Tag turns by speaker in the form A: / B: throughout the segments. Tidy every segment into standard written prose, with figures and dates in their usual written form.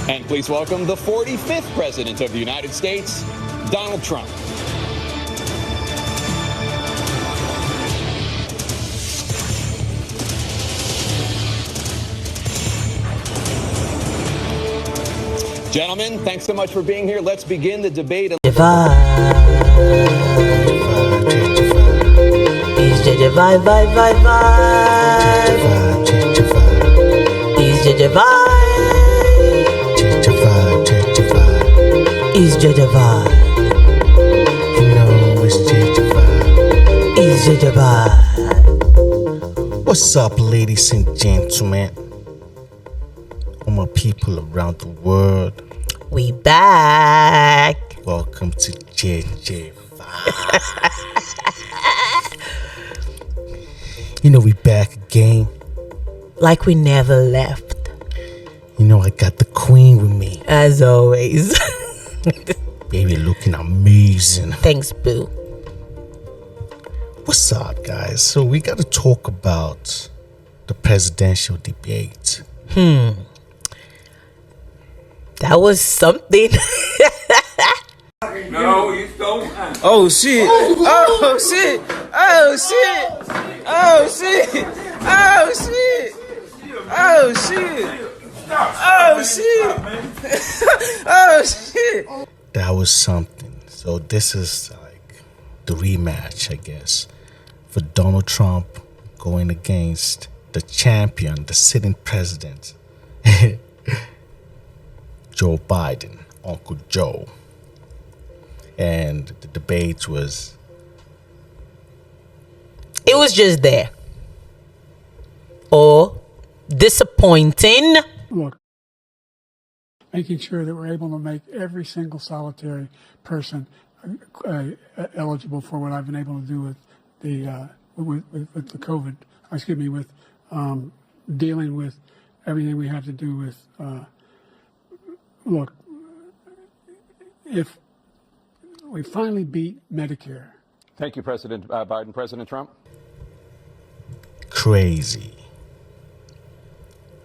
A: And please welcome the 45th President of the United States, Donald Trump. Gentlemen, thanks so much for being here. Let's begin the debate.
B: Is JEJE Vibe, vibe, vibe, vibe. Is JEJE Vibe. Is JEJE Vibe.
C: You know it's JEJE Vibe.
B: Is JEJE Vibe.
C: What's up, ladies and gentlemen? All my people around the world.
B: We back.
C: Welcome to JEJE Vibe. You know we back again.
B: Like we never left.
C: You know I got the queen with me.
B: As always.
C: Baby looking amazing.
B: Thanks, boo.
C: What's up, guys? So we got to talk about the presidential debate.
B: That was something.
D: No, you don't.
E: Oh shit! Oh shit! Oh shit! Oh shit! Oh shit! Oh shit! Oh shit! Oh shit!
C: That was something. So this is like the rematch, I guess, for Donald Trump going against the champion, the sitting president, Joe Biden, Uncle Joe. And the debate was...
B: It was just there. Or disappointing.
F: Look, making sure that we're able to make every single solitary person eligible for what I've been able to do with the with the COVID. Excuse me, with dealing with everything we have to do with. Look, if we finally beat Medicare.
A: Thank you, President Biden. President Trump.
C: Crazy.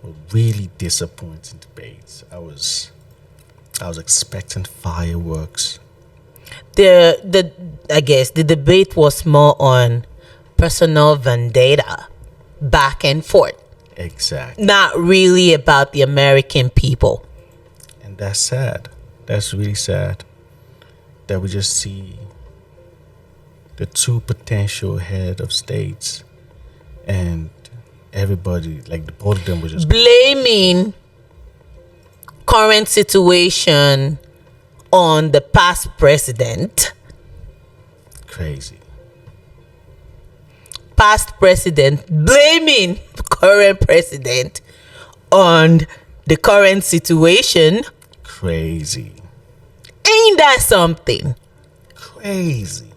C: A really disappointing debates. I was expecting fireworks.
B: I guess the debate was more on personal vendetta, back and forth.
C: Exactly.
B: Not really about the American people.
C: And that's sad. That's really sad. That we just see the two potential head of states and everybody, like the both of them were just
B: blaming current situation on the past president.
C: crazy.
B: Past president blaming current president on the current situation.
C: Crazy.
B: Ain't that something?
C: Crazy.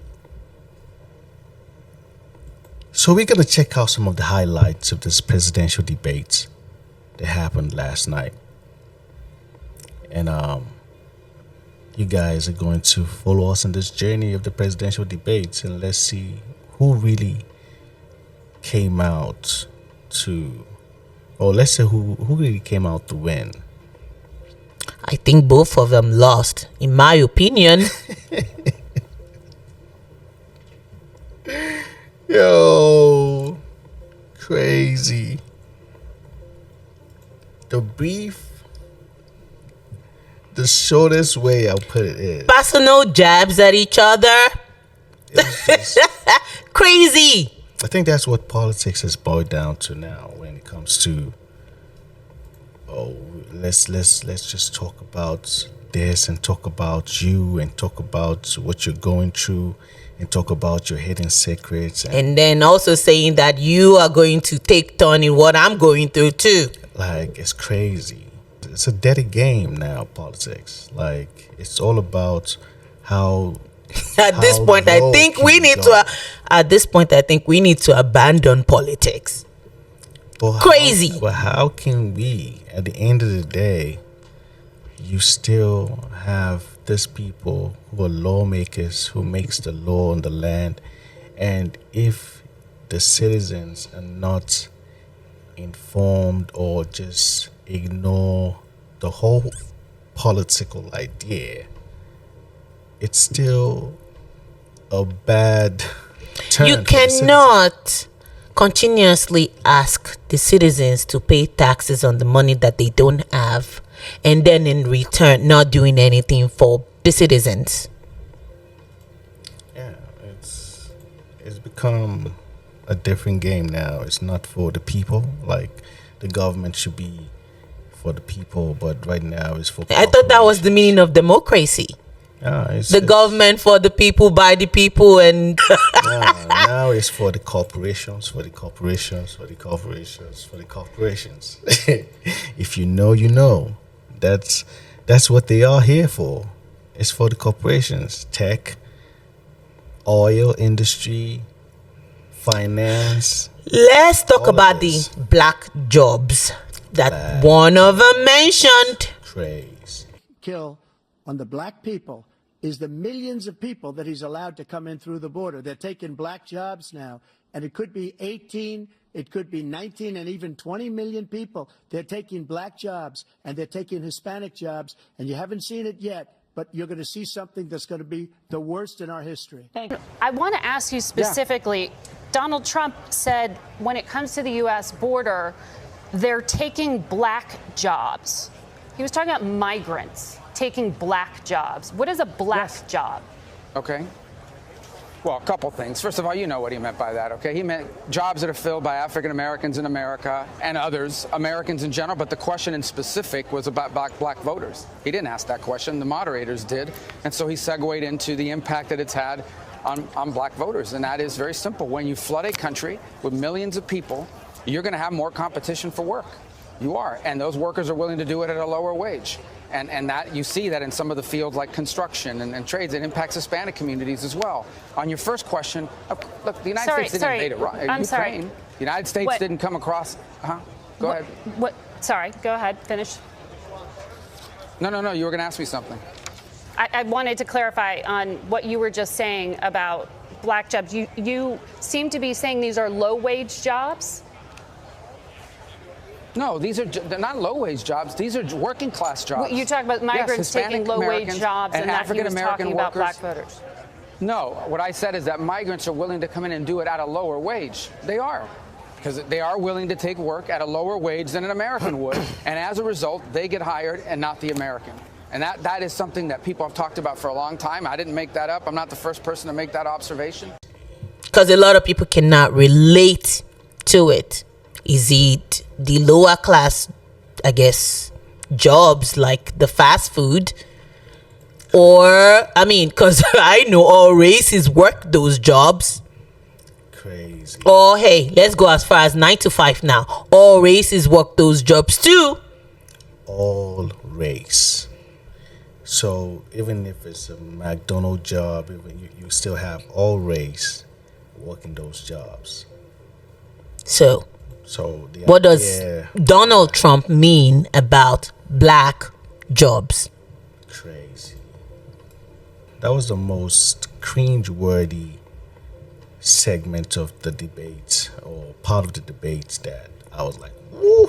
C: So we're gonna check out some of the highlights of this presidential debate that happened last night. And you guys are going to follow us on this journey of the presidential debates, and let's see who really came out to, or let's say who really came out to win.
B: I think both of them lost, in my opinion.
C: Yo, crazy. The shortest way I'll put it is
B: Personal jabs at each other.
C: it's just,
B: Crazy.
C: I think that's what politics has boiled down to now when it comes to, oh, let's just talk about this and talk about you and talk about what you're going through and talk about your hidden secrets
B: And then also saying that you are going to take turn in what I'm going through too.
C: like it's crazy. It's a dirty game now, politics. Like it's all about how
B: At this point, I
C: low
B: think
C: can
B: we
C: you
B: need
C: go?
B: to. At this point, I think we need to abandon politics.
C: But
B: Crazy.
C: But how can we, at the end of the day, you still have these people who are lawmakers who makes the law on the land, and if the citizens are not informed or just ignore the whole political idea, it's still a bad turn.
B: You cannot continuously ask the citizens to pay taxes on the money that they don't have, and then in return not doing anything for the citizens.
C: Yeah, it's become a different game now. It's not for the people. Like, the government should be for the people, but right now it's for.
B: I thought that was the meaning of democracy.
C: It's
B: The government for the people, by the people, and
C: now it's for the corporations, for the corporations, for the corporations, for the corporations. If you know, you know. That's what they are here for. It's for the corporations, tech, oil industry, finance.
B: let's talk
C: All of
B: about the
C: this.
B: black jobs that one of them mentioned.
C: Craze.
D: Kill on the black people is the millions of people that he's allowed to come in through the border. They're taking black jobs now, and it could be 18, it could be 19, and even 20 million people. They're taking black jobs, and they're taking Hispanic jobs, and you haven't seen it yet, but you're going to see something that's going to be the worst in our history.
G: I want to ask you specifically, Donald Trump said when it comes to the U.S. border, they're taking black jobs. He was talking about migrants taking black jobs. What is a black job?
H: Okay. Well, a couple things. First of all, you know what he meant by that, okay? He meant jobs that are filled by African Americans in America and others, Americans in general, but the question in specific was about black voters. He didn't ask that question, the moderators did, and so he segued into the impact that it's had on black voters, and that is very simple. When you flood a country with millions of people, you're going to have more competition for work. You are, and those workers are willing to do it at a lower wage. And that you see that in some of the fields like construction and trades. It impacts Hispanic communities as well. On your first question, look, the United States didn't invade Ukraine.
G: Sorry.
H: The United States didn't come across. Go ahead.
G: Sorry, go ahead. Finish.
H: No. You were going to ask me something.
G: I wanted to clarify on what you were just saying about black jobs. You seem to be saying these are low-wage jobs.
H: No, they're not low-wage jobs. These are working-class jobs.
G: You talk about migrants taking low-wage jobs, and that he was talking about black voters.
H: No, what I said is that migrants are willing to come in and do it at a lower wage. They are. Because they are willing to take work at a lower wage than an American would. And as a result, they get hired and not the American. And that is something that people have talked about for a long time. I didn't make that up. I'm not the first person to make that observation.
B: Because a lot of people cannot relate to it. Is it the lower class, I guess, jobs like the fast food? Or, I mean, because I know all races work those jobs.
C: Crazy.
B: Or, hey, let's go as far as 9 to 5 now. All races work those jobs too.
C: All race. So even if it's a McDonald's job, even you still have all race working those jobs.
B: So
C: the
B: what does
C: idea,
B: Donald Trump mean about black jobs?
C: crazy. That was the most cringe-worthy segment of the debate, or part of the debates, that I was like, woo.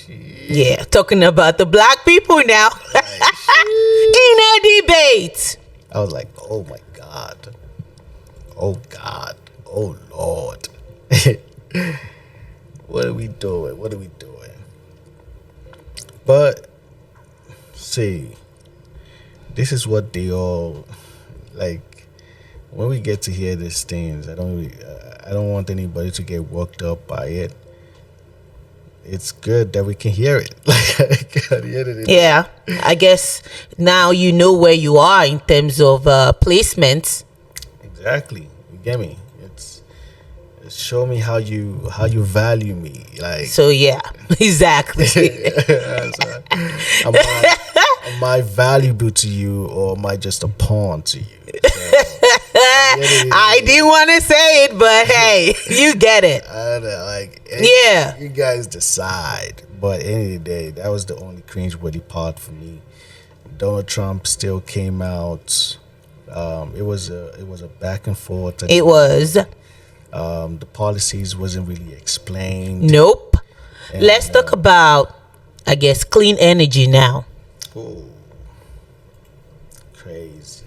B: Yeah, talking about the black people now. In a debate.
C: I was like, oh my God. Oh God. Oh Lord. What are we doing? What are we doing? But see, this is what they all like. When we get to hear these things, I don't want anybody to get worked up by it. It's good that we can hear it. Like, at the end of the day.
B: Yeah, I guess now you know where you are in terms of placements.
C: Exactly. You get me? It's show me how you value me. Like,
B: So yeah, exactly.
C: am I valuable to you, or am I just a pawn to you?
B: I didn't want to say it, but hey, you get it.
C: I don't know, like,
B: Yeah.
C: you guys decide. But at the end of the day, that was the only cringe-worthy part for me. Donald Trump still came out. It was a back and forth.
B: It was.
C: The policies wasn't really explained.
B: Nope. Let's talk about, I guess, clean energy now.
C: Ooh. Crazy.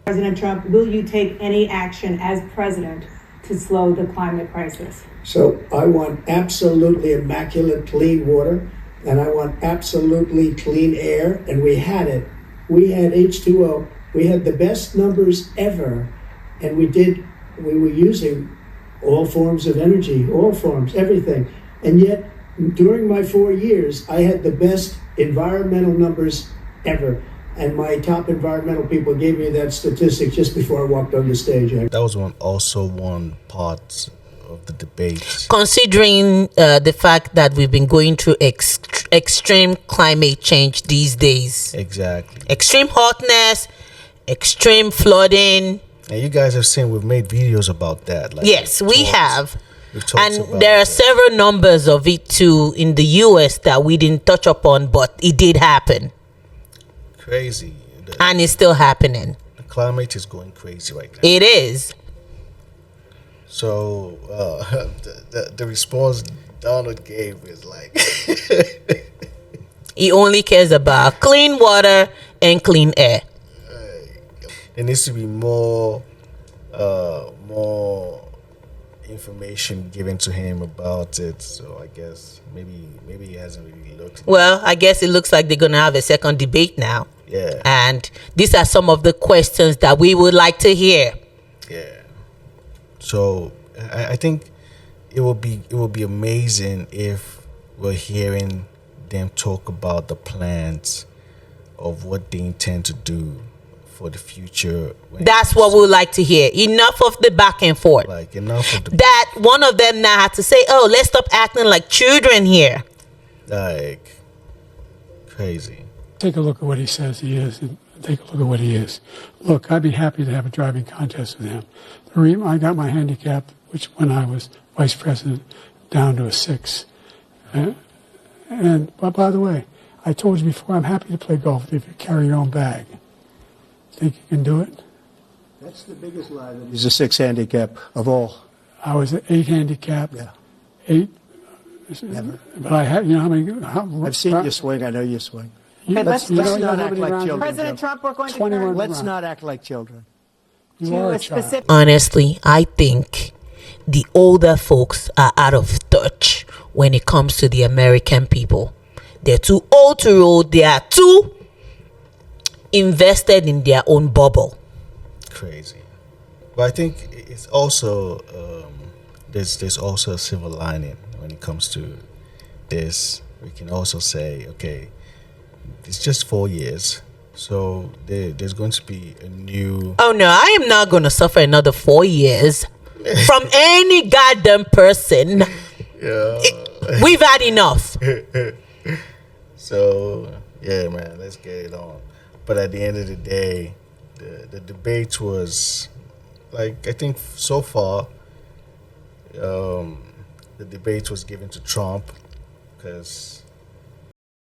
I: President Trump, will you take any action as president to slow the climate crisis?
D: So I want absolutely immaculate clean water, and I want absolutely clean air, and we had it. We had H2O. We had the best numbers ever, and we were using all forms of energy, all forms, everything. And yet, during my 4 years, I had the best environmental numbers ever. And my top environmental people gave me that statistic just before I walked on the stage.
C: That was one part of the debate.
B: Considering the fact that we've been going through extreme climate change these days.
C: Exactly.
B: Extreme hotness, extreme flooding.
C: And you guys have seen we've made videos about that. Like
B: Yes, we have. And
C: about
B: there are
C: that.
B: several numbers of it too in the US that we didn't touch upon, but it did happen.
C: Crazy.
B: And it's still happening.
C: The climate is going crazy right now.
B: It is.
C: So the response Donald gave is like
B: He only cares about clean water and clean air.
C: there needs to be more information given to him about it. So I guess maybe he hasn't really looked.
B: Well, I guess it looks like they're going to have a second debate now.
C: Yeah.
B: And these are some of the questions that we would like to hear.
C: Yeah. So I think it will be amazing if we're hearing them talk about the plans of what they intend to do for the future.
B: That's what we would like to hear. Enough of the back and forth.
C: Like enough of the
B: That one of them now had to say, "Oh, let's stop acting like children here."
C: like crazy.
F: Take a look at what he says he is, and take a look at what he is. Look, I'd be happy to have a driving contest with him. The reason I got my handicap, which when I was vice president, down to a 6. But by the way, I told you before, I'm happy to play golf if you carry your own bag. Think you can do it?
D: That's the biggest lie. He's a 6 handicap of all.
F: I was at 8 handicap.
D: Yeah.
F: 8.
D: Never.
F: But I had, you know how many?
D: I've seen you swing. I know you swing.
F: Okay,
D: let's not act like children.
I: President Trump, we're going to
F: 21
I: turn
D: Let's not act like children.
F: You
I: to
F: are
I: a
F: a child.
I: specific.
B: Honestly, I think the older folks are out of touch when it comes to the American people. They're too old to roll. They are too invested in their own bubble.
C: Crazy. But I think it's also there's also a silver lining when it comes to this. We can also say, okay, it's just 4 years, so there's going to be a new.
B: Oh no, I am not going to suffer another 4 years from any goddamn person.
C: Yeah.
B: We've had enough.
C: So yeah, man, let's get it on. But at the end of the day, the debate was like, I think so far, the debate was given to Trump because.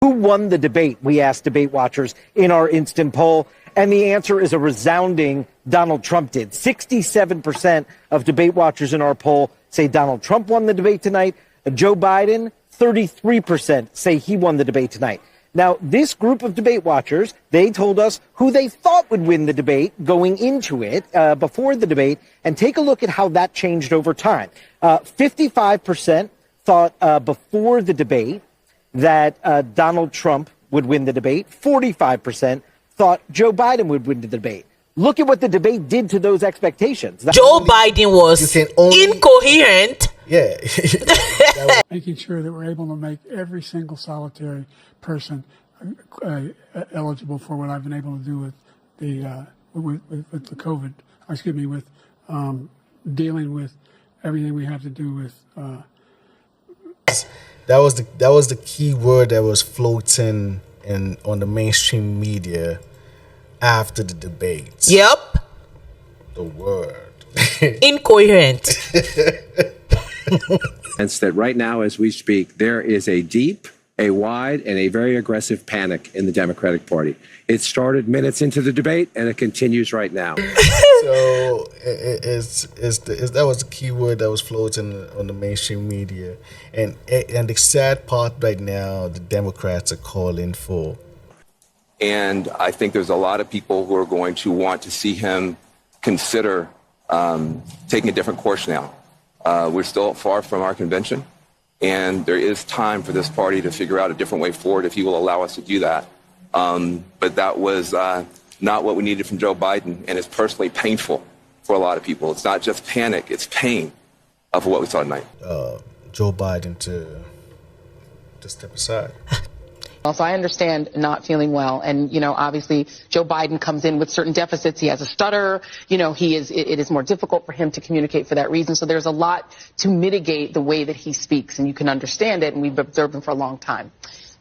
J: Who won the debate? We asked debate watchers in our instant poll, and the answer is a resounding Donald Trump did. 67% of debate watchers in our poll say Donald Trump won the debate tonight. Joe Biden, 33% say he won the debate tonight. Now, this group of debate watchers, they told us who they thought would win the debate going into it, before the debate, and take a look at how that changed over time. 55% thought before the debate that Donald Trump would win the debate. 45% thought Joe Biden would win the debate. Look at what the debate did to those expectations.
B: Joe Biden was incoherent.
C: Yeah.
F: Making sure that we're able to make every single solitary person eligible for what I've been able to do with the with the COVID. Excuse me, with dealing with everything we have to do with.
C: That was the key word that was floating on the mainstream media after the debates.
B: Yep.
C: The word.
B: Incoherent.
K: And that right now, as we speak, there is a deep, a wide, and a very aggressive panic in the Democratic Party. It started minutes into the debate, and it continues right now.
C: So that was the key word that was floating on the mainstream media, and the sad part right now, the Democrats are calling for
A: And I think there's a lot of people who are going to want to see him consider taking a different course now. We're still far from our convention, and there is time for this party to figure out a different way forward if he will allow us to do that. But that was not what we needed from Joe Biden, and it's personally painful for a lot of people. It's not just panic, it's pain of what we saw tonight.
C: Joe Biden to step aside.
L: So I understand not feeling well. And, obviously Joe Biden comes in with certain deficits. He has a stutter. It is more difficult for him to communicate for that reason. So there's a lot to mitigate the way that he speaks, and you can understand it. And we've observed him for a long time.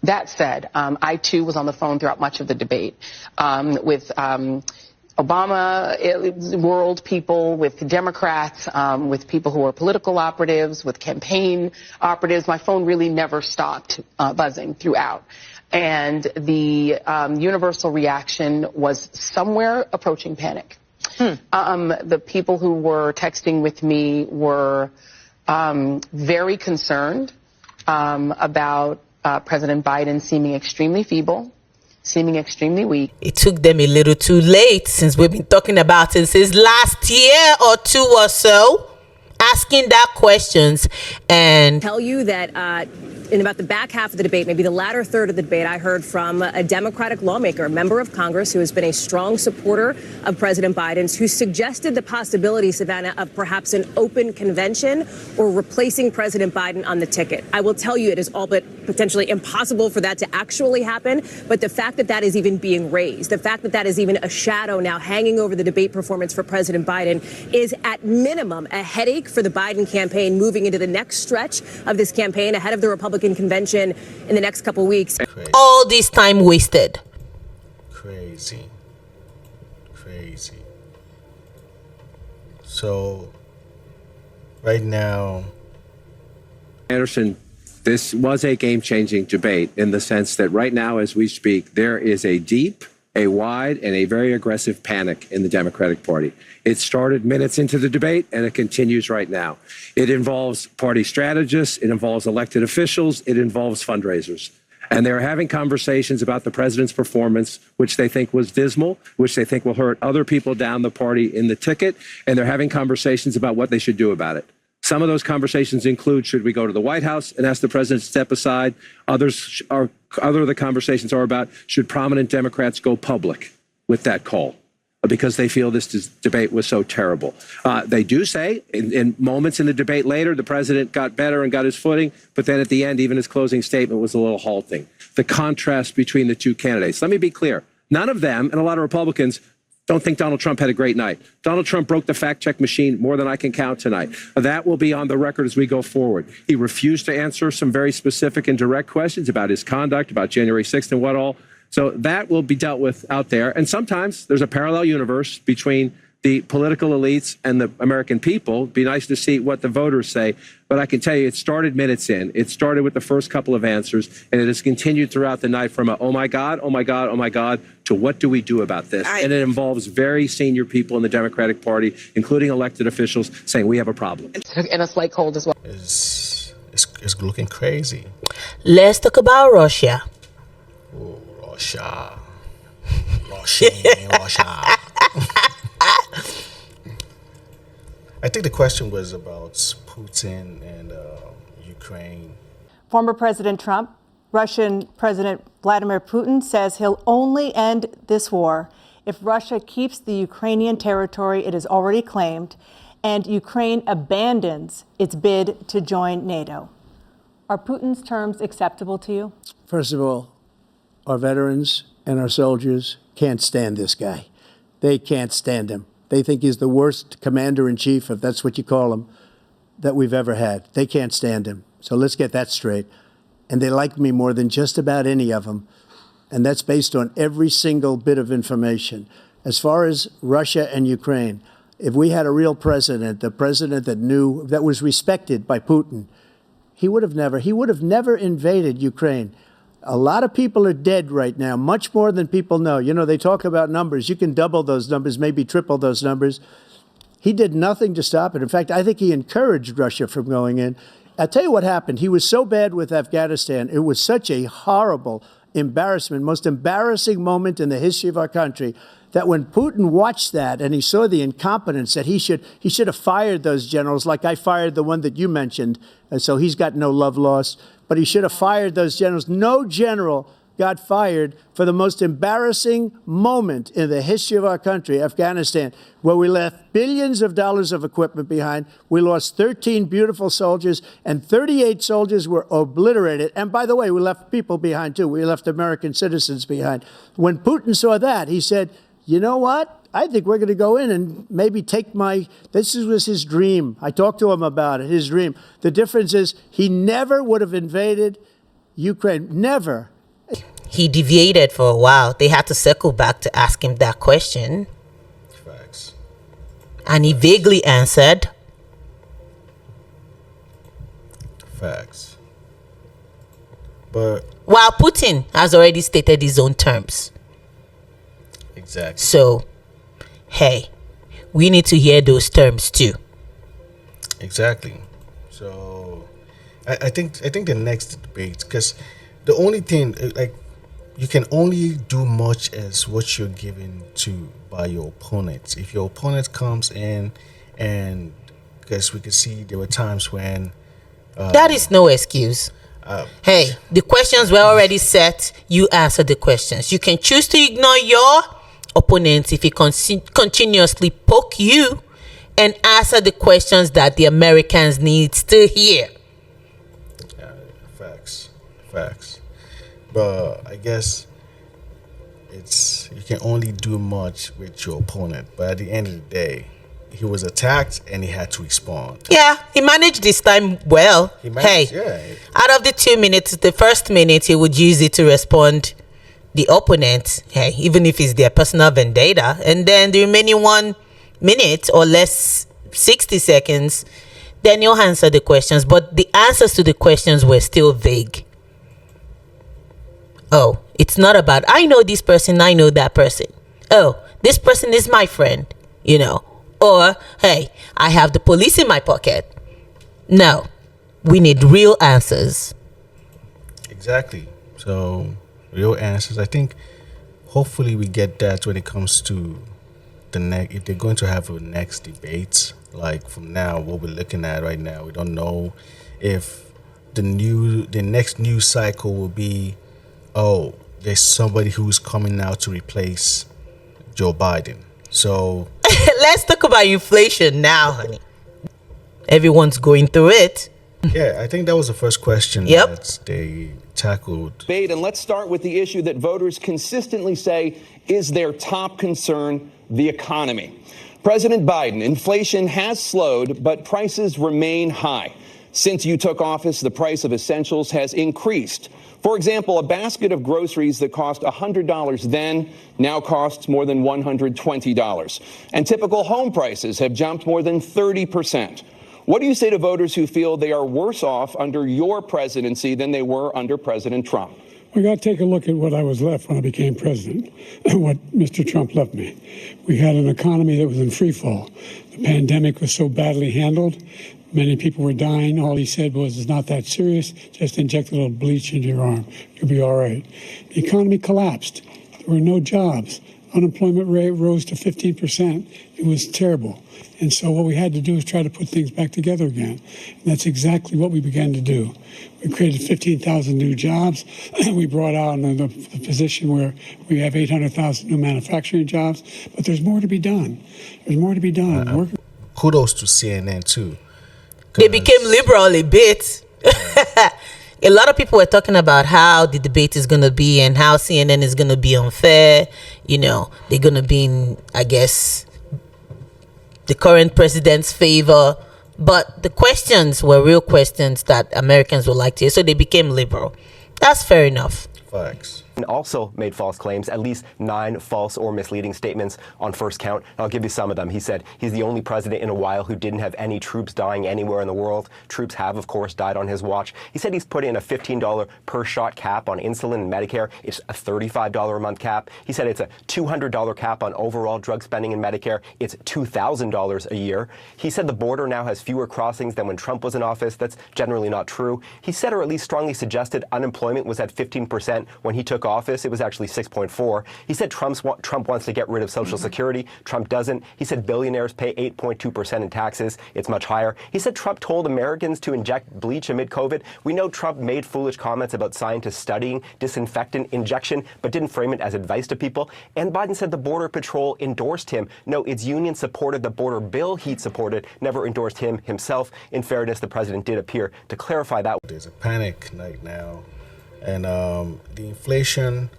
L: That said, I too was on the phone throughout much of the debate with Obama world people, with Democrats, with people who are political operatives, with campaign operatives. My phone really never stopped buzzing throughout. And the universal reaction was somewhere approaching panic. The people who were texting with me were very concerned about President Biden seeming extremely feeble, seeming extremely weak.
B: It took them a little too late, since we've been talking about it since last year or two or so, asking that questions. And
M: tell you that in about the back half of the debate, maybe the latter third of the debate, I heard from a Democratic lawmaker, a member of Congress who has been a strong supporter of President Biden's, who suggested the possibility, Savannah, of perhaps an open convention or replacing President Biden on the ticket. I will tell you, it is all but potentially impossible for that to actually happen. But the fact that that is even being raised, the fact that that is even a shadow now hanging over the debate performance for President Biden, is at minimum a headache for the Biden campaign moving into the next stretch of this campaign ahead of the Republican convention in the next couple weeks.
C: Crazy.
B: All this time wasted.
C: Crazy. So, right now,
K: Anderson, this was a game-changing debate in the sense that right now, as we speak, there is a deep, a wide, and a very aggressive panic in the Democratic Party. It started minutes into the debate, and it continues right now. It involves party strategists, it involves elected officials, it involves fundraisers. And they're having conversations about the president's performance, which they think was dismal, which they think will hurt other people down the party in the ticket, and they're having conversations about what they should do about it. Some of those conversations include, should we go to the White House and ask the president to step aside? Other of the conversations are about, should prominent Democrats go public with that call? Because they feel this debate was so terrible. They do say in moments in the debate later, the president got better and got his footing, but then at the end, even his closing statement was a little halting. The contrast between the two candidates. Let me be clear. None of them, and a lot of Republicans, don't think Donald Trump had a great night. Donald Trump broke the fact-check machine more than I can count tonight. That will be on the record as we go forward. He refused to answer some very specific and direct questions about his conduct, about January 6th and what all. So that will be dealt with out there. And sometimes there's a parallel universe between the political elites and the American people. It'd be nice to see what the voters say. But I can tell you, it started minutes in. It started with the first couple of answers, and it has continued throughout the night from a, oh my God, oh my God, oh my God, to what do we do about this? And it involves very senior people in the Democratic Party, including elected officials, saying we have a problem.
L: And a slight cold as well.
C: it's looking crazy.
B: Let's talk about Russia.
C: Russia. I think the question was about Putin and Ukraine.
N: Former President Trump, Russian President Vladimir Putin says he'll only end this war if Russia keeps the Ukrainian territory it has already claimed and Ukraine abandons its bid to join NATO. Are Putin's terms acceptable to you?
D: First of all, our veterans and our soldiers can't stand this guy. They can't stand him. They think he's the worst commander-in-chief, if that's what you call him, that we've ever had. They can't stand him. So let's get that straight. And they like me more than just about any of them. And that's based on every single bit of information. As far as Russia and Ukraine, if we had a real president, the president that knew, that was respected by Putin, he would have never invaded Ukraine. A lot of people are dead right now, much more than people know. You know, they talk about numbers. You can double those numbers, maybe triple those numbers. He did nothing to stop it. In fact, I think he encouraged Russia from going in. I'll tell you what happened. He was so bad with Afghanistan. It was such a horrible, embarrassment, most embarrassing moment in the history of our country, that when Putin watched that and he saw the incompetence, that he should have fired those generals, like I fired the one that you mentioned, and so he's got no love lost, but he should have fired those generals. No general got fired for the most embarrassing moment in the history of our country, Afghanistan, where we left billions of dollars of equipment behind. We lost 13 beautiful soldiers, and 38 soldiers were obliterated. And by the way, we left people behind, too. We left American citizens behind. When Putin saw that, he said, you know what? I think we're going to go in and maybe take this was his dream. I talked to him about it, his dream. The difference is he never would have invaded Ukraine. Never.
B: He deviated for a while. They had to circle back to ask him that question.
C: Facts.
B: And he vaguely answered.
C: Facts. But
B: while Putin has already stated his own terms.
C: Exactly.
B: So, hey, we need to hear those terms too.
C: Exactly. So, I think the next debate, because the only thing, like, you can only do much as what you're given to by your opponent. If your opponent comes in, and because we could see there were times when
B: that is no excuse. Hey, the questions were already set. You answer the questions. You can choose to ignore your opponent if he continuously poke you, and answer the questions that the Americans need to hear.
C: Facts. But I guess you can only do much with your opponent. But at the end of the day, he was attacked and he had to respond.
B: Yeah, he managed this time well. Out of the 2 minutes, the first minute he would use it to respond the opponent, even if it's their personal vendetta, and then the remaining 1 minute or less, 60 seconds, then you'll answer the questions. But the answers to the questions were still vague. Oh, it's not about, I know this person, I know that person. Oh, this person is my friend, Or, hey, I have the police in my pocket. No, we need real answers.
C: Exactly. So, real answers. I think hopefully we get that when it comes to if they're going to have a next debate. Like from now, what we're looking at right now, we don't know if the next news cycle will be, oh, there's somebody who's coming now to replace Joe Biden. So
B: let's talk about inflation now, honey. Everyone's going through it.
C: Yeah, I think that was the first question that they tackled.
O: And let's start with the issue that voters consistently say is their top concern, the economy. President Biden, inflation has slowed, but prices remain high. Since you took office, the price of essentials has increased. For example, a basket of groceries that cost $100 then now costs more than $120. And typical home prices have jumped more than 30%. What do you say to voters who feel they are worse off under your presidency than they were under President Trump?
F: We got to take a look at what I was left when I became president and what Mr. Trump left me. We had an economy that was in free fall. The pandemic was so badly handled. Many people were dying. All he said was, it's not that serious. Just inject a little bleach into your arm. You'll be all right. The economy collapsed. There were no jobs. Unemployment rate rose to 15%. It was terrible. And so what we had to do is try to put things back together again. And that's exactly what we began to do. We created 15,000 new jobs. We brought out the position where we have 800,000 new manufacturing jobs. But there's more to be done. There's more to be done.
C: Kudos to CNN, too.
B: They became liberal a bit. A lot of people were talking about how the debate is going to be and how CNN is going to be unfair. They're going to be in, I guess, the current president's favor. But the questions were real questions that Americans would like to hear. So they became liberal. That's fair enough.
C: Facts.
P: And also made false claims, at least 9 false or misleading statements on first count. I'll give you some of them. He said he's the only president in a while who didn't have any troops dying anywhere in the world. Troops have, of course, died on his watch. He said he's put in a $15 per shot cap on insulin and Medicare. It's a $35 a month cap. He said it's a $200 cap on overall drug spending in Medicare. It's $2,000 a year. He said the border now has fewer crossings than when Trump was in office. That's generally not true. He said, or at least strongly suggested, unemployment was at 15% when he took took office, it was actually 6.4. He said Trump wants to get rid of Social Security. Trump doesn't. He said billionaires pay 8.2% in taxes. It's much higher. He said Trump told Americans to inject bleach amid COVID. We know Trump made foolish comments about scientists studying disinfectant injection, but didn't frame it as advice to people. And Biden said the Border Patrol endorsed him. No, its union supported the border bill he'd supported, never endorsed him himself. In fairness, the president did appear to clarify that.
C: There's a panic right now, and the inflation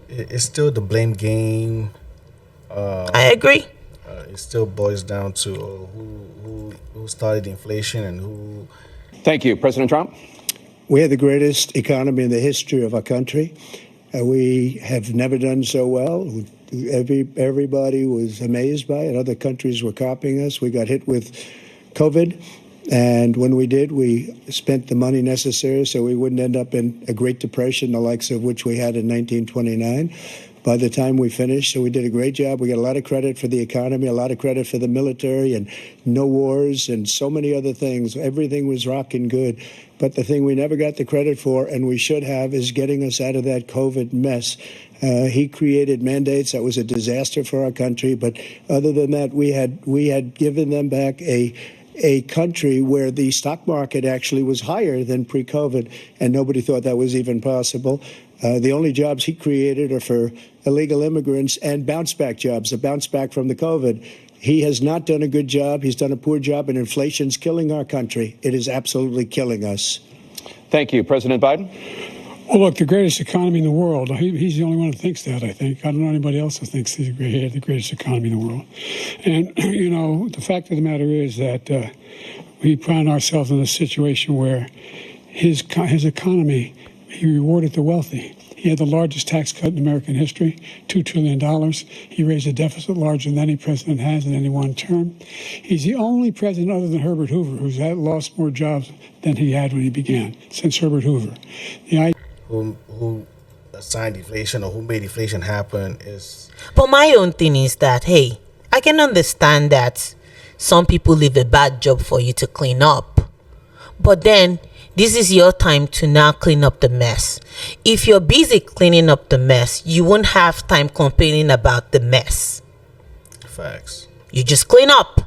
C: it's still the blame game.
B: I agree.
C: It still boils down to who started inflation and who.
O: Thank you. President Trump?
D: We had the greatest economy in the history of our country. We have never done so well. Everybody was amazed by it. Other countries were copying us. We got hit with COVID. And when we did, we spent the money necessary so we wouldn't end up in a Great Depression, the likes of which we had in 1929. By the time we finished, so we did a great job. We got a lot of credit for the economy, a lot of credit for the military, and no wars, and so many other things. Everything was rocking good. But the thing we never got the credit for, and we should have, is getting us out of that COVID mess. He created mandates that was a disaster for our country. But other than that, we had given them back a country where the stock market actually was higher than pre-COVID, and nobody thought that was even possible. The only jobs he created are for illegal immigrants and bounce-back jobs, a bounce-back from the COVID. He has not done a good job. He's done a poor job, and inflation's killing our country. It is absolutely killing us.
O: Thank you. President Biden?
F: Well, look, the greatest economy in the world. He's the only one who thinks that, I think. I don't know anybody else who thinks he had the greatest economy in the world. And, you know, the fact of the matter is that we found ourselves in a situation where his economy, he rewarded the wealthy. He had the largest tax cut in American history, $2 trillion. He raised a deficit larger than any president has in any one term. He's the only president other than Herbert Hoover who's lost more jobs than he had when he began, since Herbert Hoover.
C: Who assigned inflation or who made inflation happen is.
B: But my own thing is that, hey, I can understand that some people leave a bad job for you to clean up. But then this is your time to now clean up the mess. If you're busy cleaning up the mess, you won't have time complaining about the mess.
C: Facts.
B: You just clean up.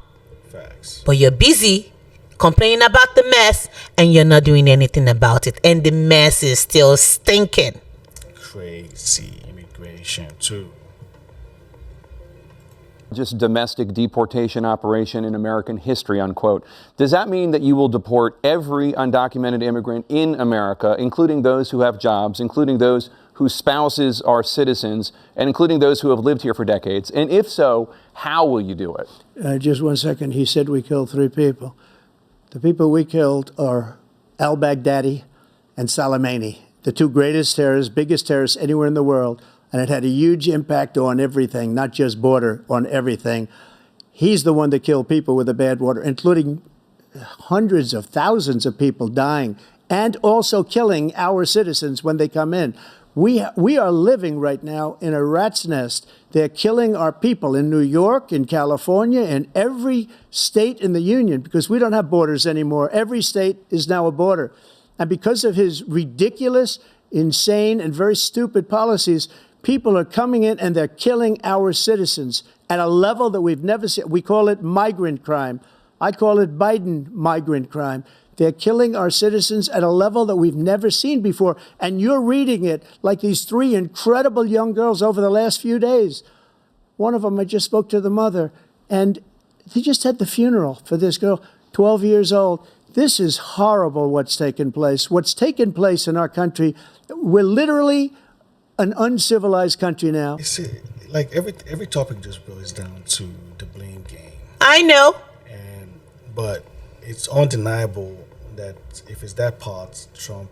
C: Facts.
B: But you're busy complaining about the mess and you're not doing anything about it. And the mess is still stinking.
C: Crazy immigration too.
O: Just domestic deportation operation in American history, unquote. Does that mean that you will deport every undocumented immigrant in America, including those who have jobs, including those whose spouses are citizens, and including those who have lived here for decades? And if so, how will you do it?
D: Just 1 second. He said we killed 3 people. The people we killed are al-Baghdadi and Soleimani, the 2 greatest terrorists, biggest terrorists anywhere in the world. And it had a huge impact on everything, not just border, on everything. He's the one that killed people with the bad water, including hundreds of thousands of people dying and also killing our citizens when they come in. We are living right now in a rat's nest. They're killing our people in New York, in California, in every state in the union, because we don't have borders anymore. Every state is now a border. And because of his ridiculous, insane, and very stupid policies, people are coming in and they're killing our citizens at a level that we've never seen. We call it migrant crime. I call it Biden migrant crime. They're killing our citizens at a level that we've never seen before. And you're reading it like these 3 incredible young girls over the last few days. One of them, I just spoke to the mother, and they just had the funeral for this girl, 12 years old. This is horrible what's taken place. What's taken place in our country, we're literally an uncivilized country now.
C: You see, like every topic just boils down to the blame game.
B: I know.
C: But it's undeniable that if it's that part, Trump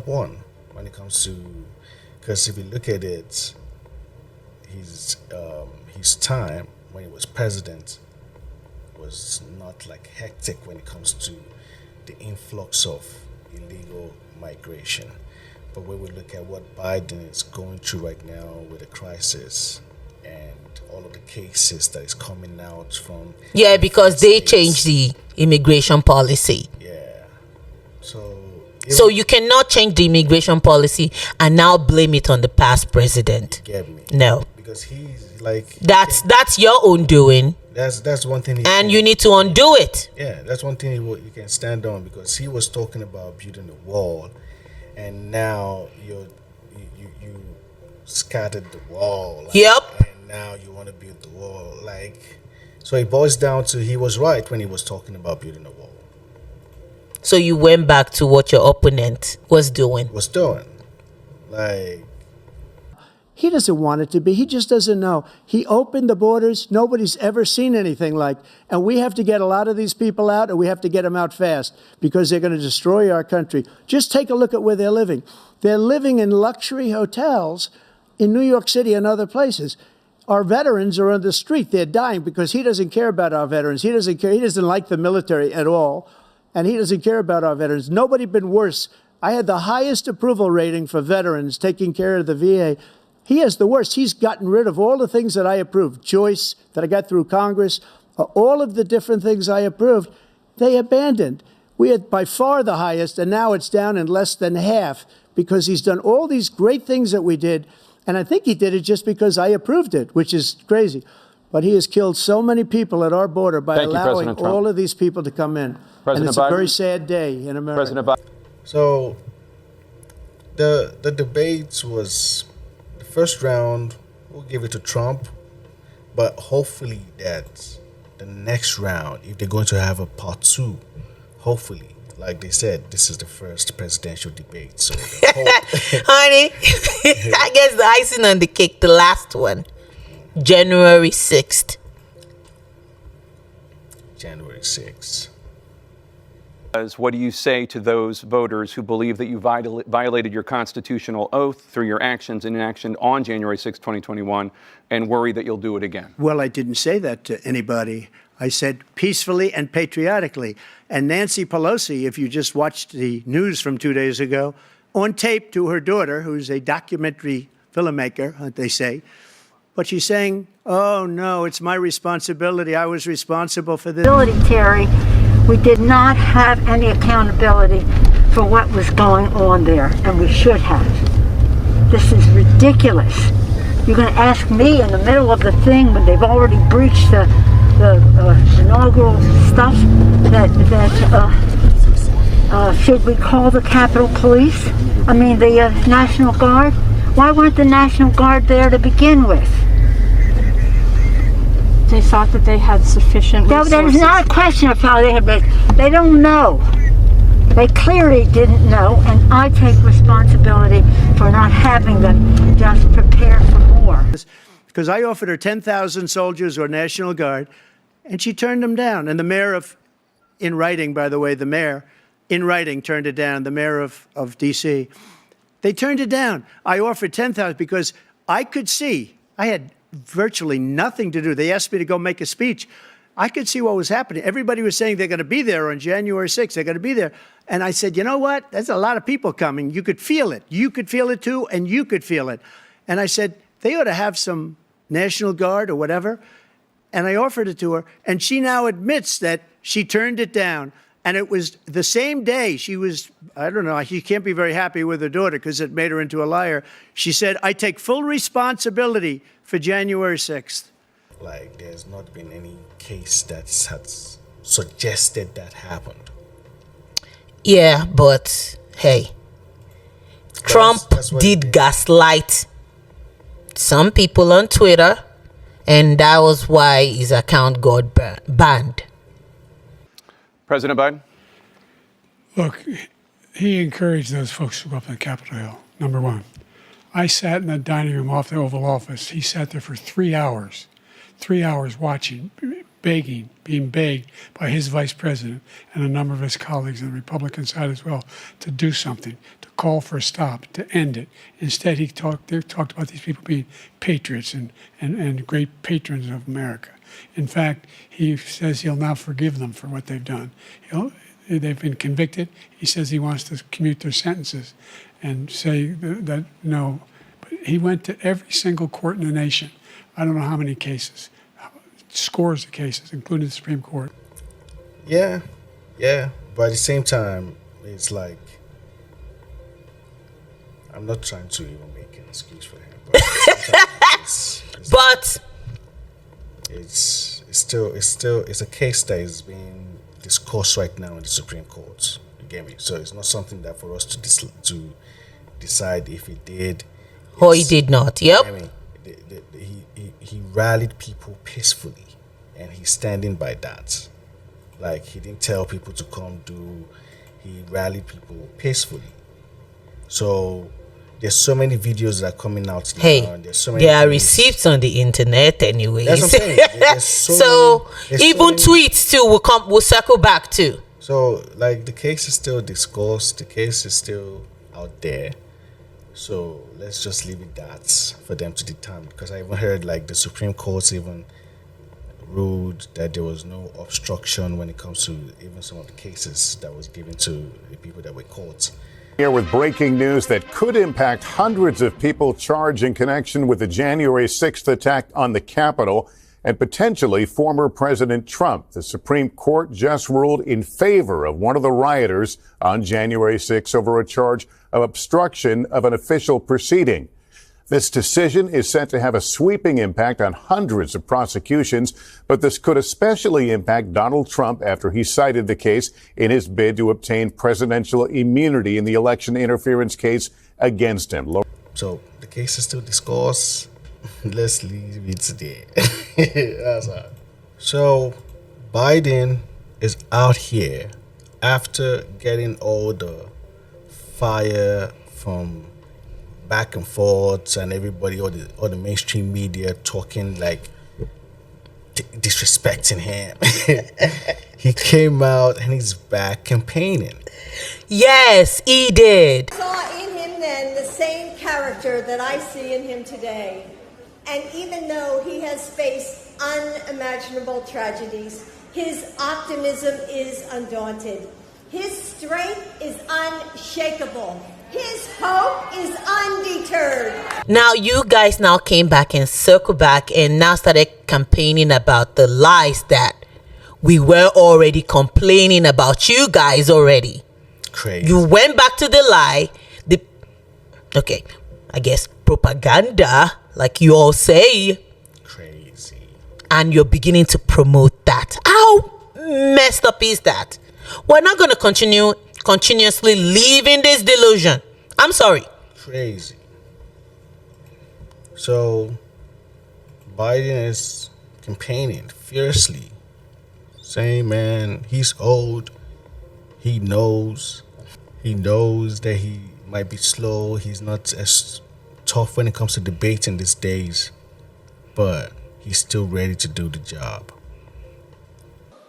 C: won when it comes to, because if you look at it, his time when he was president was not like hectic when it comes to the influx of illegal migration. But when we look at what Biden is going through right now with the crisis and all of the cases that is coming out from...
B: Yeah, because they changed the immigration policy.
C: Yeah. So...
B: So you cannot change the immigration policy and now blame it on the past president.
C: Get me?
B: No.
C: Because he's like...
B: That's your own doing.
C: That's one thing.
B: And you need to undo it.
C: Yeah, that's one thing you can stand on, because he was talking about building a wall, and now you scattered the wall. Like,
B: yep.
C: And now you want to build the wall. Like, so it boils down to he was right when he was talking about building a wall.
B: So you went back to what your opponent was doing.
C: Like,
D: he doesn't want it to be. He just doesn't know. He opened the borders. Nobody's ever seen anything like. And we have to get a lot of these people out, and we have to get them out fast, because they're going to destroy our country. Just take a look at where they're living. They're living in luxury hotels in New York City and other places. Our veterans are on the street. They're dying because he doesn't care about our veterans. He doesn't care. He doesn't like the military at all. And he doesn't care about our veterans. Nobody been worse. I had the highest approval rating for veterans taking care of the VA. He has the worst. He's gotten rid of all the things that I approved. Choice that I got through Congress, all of the different things I approved, they abandoned. We had by far the highest, and now it's down in less than half, because he's done all these great things that we did. And I think he did it just because I approved it, which is crazy. But he has killed so many people at our border by allowing all of these people to come in. And it's a very sad day in America.
C: So the debates was the first round. We'll give it to Trump, but hopefully that the next round, if they're going to have a part two, hopefully, like they said, this is the first presidential debate. So
B: honey, I guess the icing on the cake, the last one, January 6th.
C: January 6th.
Q: What do you say to those voters who believe that you violated your constitutional oath through your actions and inaction on January 6, 2021, and worry that you'll do it again?
D: Well, I didn't say that to anybody. I said peacefully and patriotically. And Nancy Pelosi, if you just watched the news from 2 days ago, on tape to her daughter, who's a documentary filmmaker, they say, but she's saying, oh, no, it's my responsibility. I was responsible for this.
R: Terry, we did not have any accountability for what was going on there, and we should have. This is ridiculous. You're going to ask me in the middle of the thing when they've already breached the inaugural stuff that should we call the Capitol Police? I mean the National Guard? Why weren't the National Guard there to begin with?
S: They thought that they had sufficient resources.
R: No, there's not a question of how they had been. They don't know. They clearly didn't know, and I take responsibility for not having them just prepare for more.
D: Because I offered her 10,000 soldiers or National Guard, and she turned them down. And the mayor in writing, by the way, the mayor in writing turned it down, the mayor of D.C. They turned it down. I offered 10,000 because I could see, I had virtually nothing to do. They asked me to go make a speech. I could see what was happening. Everybody was saying they're going to be there on January 6th. They're going to be there. And I said, you know what? There's a lot of people coming. You could feel it. You could feel it too, and you could feel it. And I said, they ought to have some National Guard or whatever. And I offered it to her. And she now admits that she turned it down. And it was the same day she was, I don't know, she can't be very happy with her daughter because it made her into a liar. She said, I take full responsibility for January 6th.
C: Like, there's not been any case that has suggested that happened.
B: Yeah, but hey, Trump did gaslight some people on Twitter, and that was why his account got banned.
Q: President Biden?
F: Look, he encouraged those folks to go up on Capitol Hill, number one. I sat in the dining room off the Oval Office. He sat there for 3 hours watching, begging, being begged by his vice president and a number of his colleagues on the Republican side as well to do something, to call for a stop, to end it. Instead, they talked about these people being patriots and great patrons of America. In fact, he says he'll now forgive them for what they've done. They've been convicted. He says he wants to commute their sentences and say that no. But he went to every single court in the nation. I don't know how many cases, scores of cases, including the Supreme Court.
C: Yeah. But at the same time, it's like I'm not trying to even make an excuse for him, but
B: but
C: it's a case that is being discussed right now in the Supreme Court. You get me? So it's not something that for us to decide if he did
B: or he did not. Yep.
C: I mean, he rallied people peacefully, and he's standing by that. Like, he didn't tell people to come do. He rallied people peacefully. So there's so many videos that are coming out now.
B: Hey,
C: and there's so many
B: there are
C: videos.
B: receipts on the internet anyways.
C: That's what I'm saying. There's
B: so even tweets too will circle back too.
C: So, like, the case is still discussed. The case is still out there. So let's just leave it that for them to determine. Because I even heard, like, the Supreme Court even ruled that there was no obstruction when it comes to even some of the cases that was given to the people that were caught.
T: Here with breaking news that could impact hundreds of people charged in connection with the January 6th attack on the Capitol and potentially former President Trump. The Supreme Court just ruled in favor of one of the rioters on January 6th over a charge of obstruction of an official proceeding. This decision is set to have a sweeping impact on hundreds of prosecutions, but this could especially impact Donald Trump after he cited the case in his bid to obtain presidential immunity in the election interference case against him.
C: So the case is still discussed. Let's leave it there. That's all. So Biden is out here after getting all the fire from back and forth and everybody, all the mainstream media talking, like, disrespecting him. He came out and he's back campaigning.
B: Yes, he did.
U: I saw in him then the same character that I see in him today. And even though he has faced unimaginable tragedies, his optimism is undaunted. His strength is unshakable. His hope is undeterred.
B: Now you guys now came back and circled back and now started campaigning about the lies that we were already complaining about you guys already.
C: Crazy.
B: You went back to the lie, I guess propaganda, like you all say.
C: Crazy.
B: And you're beginning to promote that. How messed up is that? We're not going to continuously live in this delusion. I'm sorry.
C: Crazy. So Biden is campaigning fiercely, saying, man, he's old. He knows that he might be slow. He's not as tough when it comes to debating these days, but he's still ready to do the job.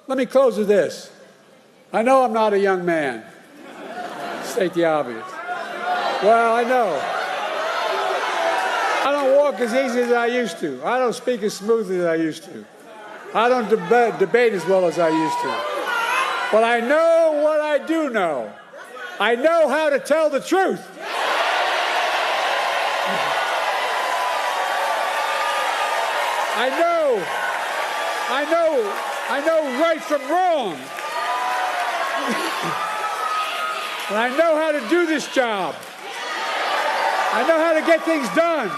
F: Let me close with this. I know I'm not a young man. State the obvious. Well, I know. I don't walk as easy as I used to. I don't speak as smoothly as I used to. I don't debate as well as I used to. But I know what I do know. I know how to tell the truth. I know right from wrong. And I know how to do this job. I know how to get things done.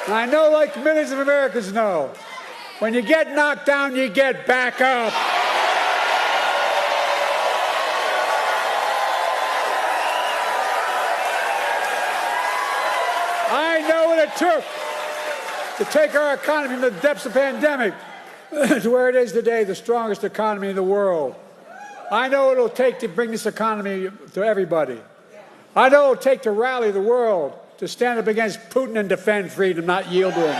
F: And I know, like millions of Americans know, when you get knocked down, you get back up. I know what it took to take our economy from the depths of the pandemic to where it is today, the strongest economy in the world. I know what it'll take to bring this economy to everybody. I know what it'll take to rally the world to stand up against Putin and defend freedom, not yield to him.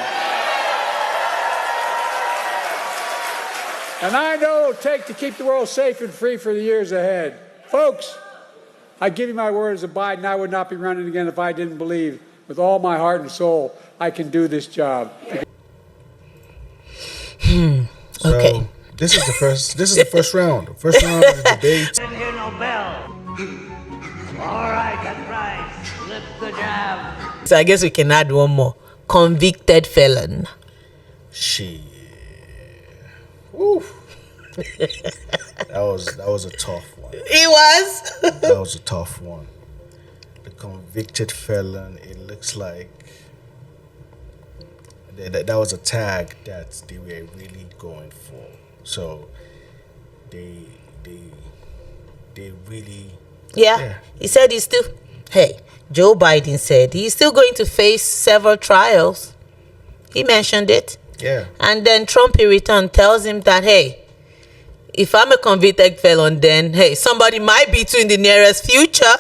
F: And I know what it'll take to keep the world safe and free for the years ahead. Folks, I give you my word as a Biden, I would not be running again if I didn't believe with all my heart and soul I can do this job.
B: Okay.
C: This is the first round. The first round of the debate.
V: Didn't hear no bell. All right, that's right. Slip the jab.
B: So I guess we can add one more. Convicted felon.
C: Shit. Woo. That was a tough one.
B: It was?
C: That was a tough one. The convicted felon, it looks like that was a tag that they were really going for. So they really
B: He said he's still. Hey, Joe Biden said he's still going to face several trials. He mentioned it.
C: Yeah.
B: And then Trump in return tells him that, hey, if I'm a convicted felon, then, hey, somebody might be too in the nearest future.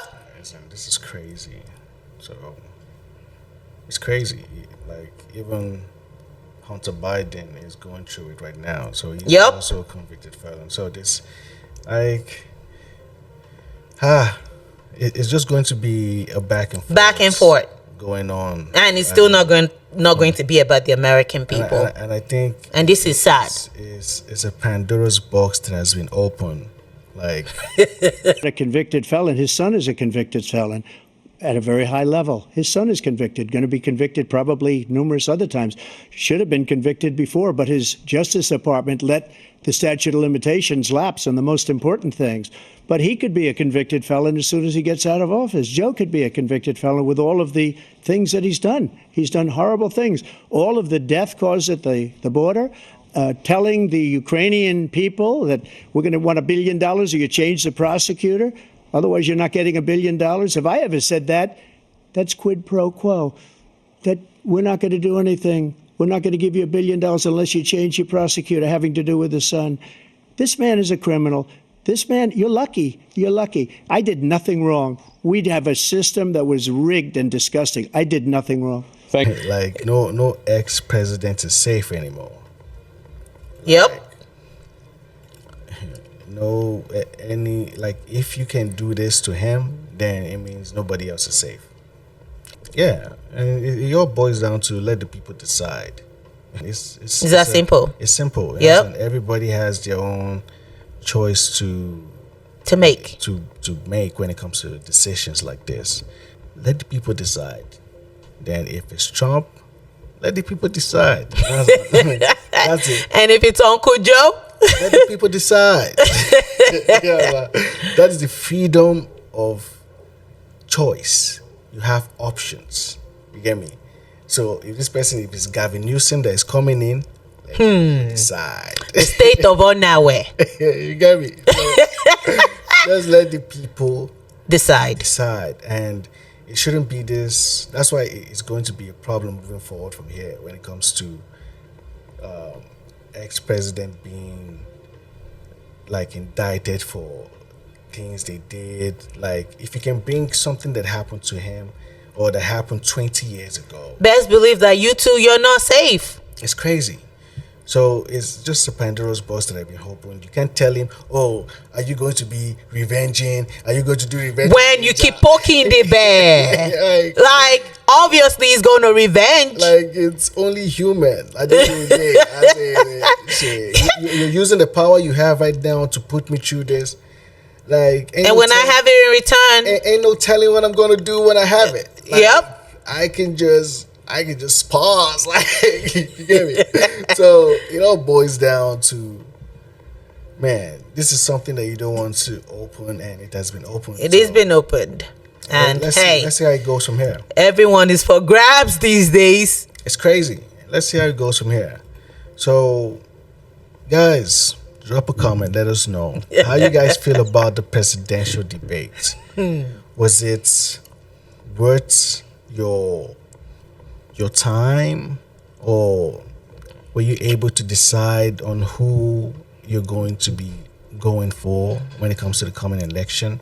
C: This is crazy. So, it's crazy. Like, even Hunter Biden is going through it right now. So, he's also a convicted felon. So, this, like, it's just going to be a back and forth going on.
B: And it's still not going to be about the American people.
C: And I think,
B: and this is sad.
C: It's a Pandora's box that has been opened. Like
D: a convicted felon. His son is a convicted felon at a very high level. His son is convicted, going to be convicted probably numerous other times. Should have been convicted before, but his Justice Department let the statute of limitations lapse on the most important things. But he could be a convicted felon as soon as he gets out of office. Joe could be a convicted felon with all of the things that he's done. He's done horrible things. All of the death caused at the border, telling the Ukrainian people that we're going to want $1 billion or you change the prosecutor. Otherwise, you're not getting $1 billion. If I ever said that, that's quid pro quo. That we're not going to do anything. We're not going to give you $1 billion unless you change your prosecutor having to do with the son. This man is a criminal. This man, you're lucky. You're lucky. I did nothing wrong. We'd have a system that was rigged and disgusting. I did nothing wrong.
C: Like no ex-president is safe anymore.
B: Yep.
C: No, if you can do this to him, then it means nobody else is safe. Yeah, and it all boils down to let the people decide. It's
B: that simple?
C: It's simple.
B: Yep.
C: And everybody has their own choice to
B: make
C: when it comes to decisions like this. Let the people decide. Then if it's Trump, let the people decide. That's it.
B: And if it's Uncle Joe,
C: let the people decide. That is the freedom of choice. You have options. You get me? So if it's Gavin Newsom that is coming in, let people decide.
B: The state of unaware.
C: You get me? So, just let the people
B: decide.
C: And it shouldn't be this. That's why it's going to be a problem moving forward from here when it comes to ex-president being indicted for things they did. Like, if you can bring something that happened to him or that happened 20 years ago,
B: best believe that you're not safe.
C: It's crazy. So it's just a Pandora's box that I've been hoping. You can't tell him, oh, are you going to be revenging? Are you going to do revenge?
B: When you keep poking the bear. Obviously he's going to revenge.
C: It's only human. At the end of the day, you're using the power you have right now to put me through this. And when
B: I have it in return,
C: ain't no telling what I'm going to do when I have it.
B: Yep.
C: I can just pause. You get me? So it all boils down to, man, this is something that you don't want to open, and it has been opened.
B: It has been opened. And
C: let's see how it goes from here.
B: Everyone is for grabs these days.
C: It's crazy. Let's see how it goes from here. So, guys, drop a comment. Let us know how you guys feel about the presidential debate. Was it worth your time, or were you able to decide on who you're going to be going for when it comes to the coming election?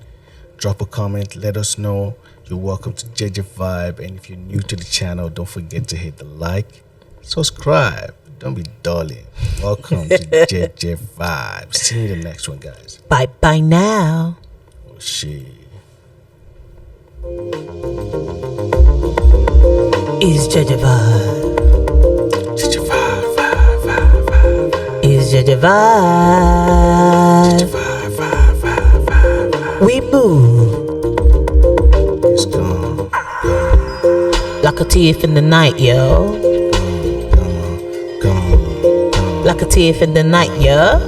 C: Drop a comment, let us know. You're welcome to JEJE Vibe, and if you're new to the channel, don't forget to hit the like, subscribe, don't be dulling. Welcome to JEJE Vibe. See you in the next one, guys.
B: Bye now.
C: Oh shit.
B: Is JEJE Vibe.
C: JEJE Vibe, vibe.
B: Is JEJE Vibe.
C: JEJE Vibe.
B: We move.
C: It's gone.
B: Like a thief in the night, yo.
C: Gone.
B: Like a thief in the night, yo.